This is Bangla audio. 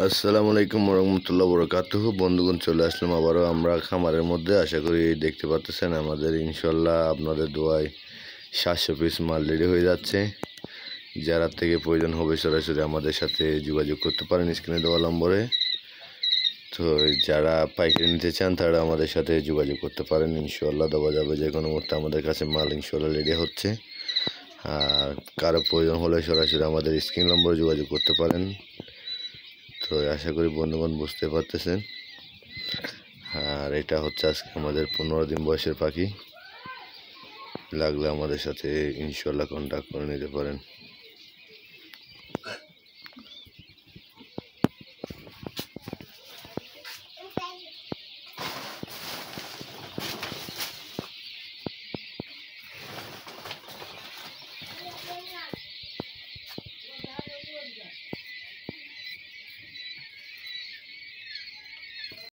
আসসালামু আলাইকুম রহমতুল্লাহ বরকাতুহু। বন্ধুগণ, চলে আসলাম আবারও আমরা খামারের মধ্যে। আশা করি দেখতে পাচ্ছেন আমাদের ইনশাল্লাহ আপনাদের দোয়ায় 700 পিস মাল রেডি হয়ে যাচ্ছে। যারা থেকে প্রয়োজন হবে সরাসরি আমাদের সাথে যোগাযোগ করতে পারেন স্ক্রিনে দেওয়া নম্বরে। তো যারা পাইকারি নিতে চান তারা আমাদের সাথে যোগাযোগ করতে পারেন, ইনশাল্লাহ দেওয়া যাবে। যে কোনো মুহূর্তে আমাদের কাছে মাল ইনশাল্লাহ রেডি হচ্ছে। আর কারো প্রয়োজন হলে সরাসরি আমাদের স্ক্রিন নম্বরে যোগাযোগ করতে পারেন। তো আশা করি বন্ধুগণ বুঝতে পারতেছেন। আর এটা হচ্ছে আজকে আমাদের 15 দিন বয়সের পাখি। লাগলে আমাদের সাথে ইনশাল্লাহ কন্ট্যাক্ট করে নিতে পারেন।